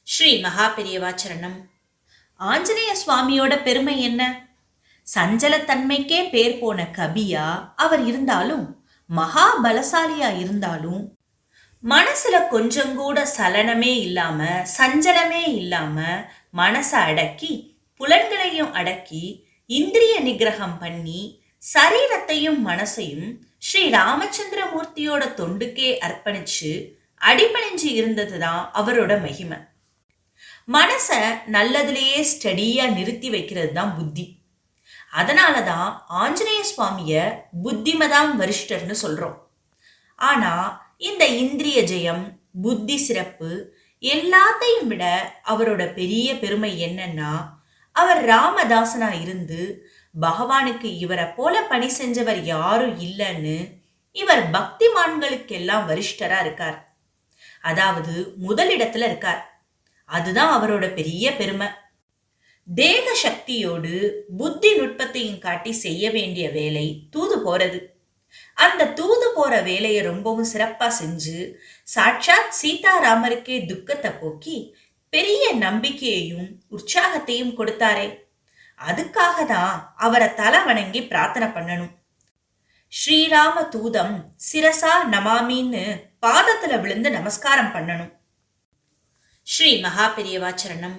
ஸ்ரீ மகாபெரியவாச்சரணம். ஆஞ்சநேய சுவாமியோட பெருமை என்ன? சஞ்சலத்தன்மைக்கே பேர் போன கபியா அவர் இருந்தாலும், மகா பலசாலியா இருந்தாலும், மனசுல கொஞ்சம் கூட சலனமே இல்லாம, சஞ்சலமே இல்லாம, மனசை அடக்கி, புலன்களையும் அடக்கி, இந்திரிய நிகிரகம் பண்ணி, சரீரத்தையும் மனசையும் ஸ்ரீ ராமச்சந்திர மூர்த்தியோட தொண்டுக்கே அர்ப்பணிச்சு அடிபணிஞ்சு இருந்ததுதான் அவரோட மகிமை. மனச நல்லதுலயே ஸ்டடியா நிறுத்தி வைக்கிறது தான் புத்தி. அதனாலதான் ஆஞ்சநேய சுவாமிய புத்திமதாம் வரிஷ்டர்னு சொல்றோம். ஆனா இந்த இந்திரிய ஜெயம், புத்தி சிறப்பு எல்லாத்தையும் விட அவரோட பெரிய பெருமை என்னன்னா, அவர் ராமதாசனா இருந்து பகவானுக்கு இவரை போல பணி செஞ்சவர் யாரும் இல்லைன்னு இவர் பக்திமான்களுக்கெல்லாம் வரிஷ்டரா இருக்கார். அதாவது முதலிடத்துல இருக்கார். அதுதான் அவரோட பெரிய பெருமை. தேக சக்தியோடு புத்தி நுட்பத்தையும் காட்டி செய்ய வேண்டிய வேலை தூது போறது. அந்த தூது போற வேலையை ரொம்பவும் சிறப்பா செஞ்சு சாட்சாத் சீதாராமருக்கே துக்கத்தை போக்கி பெரிய நம்பிக்கையையும் உற்சாகத்தையும் கொடுத்தாரே, அதுக்காக தான் அவரை தலை வணங்கி பிரார்த்தனை பண்ணணும். ஸ்ரீராம தூதம் சிரசா நமாமின்னு பாதத்துல விழுந்து நமஸ்காரம் பண்ணணும். ஸ்ரீ மகாபெரியவாச்சரணம்.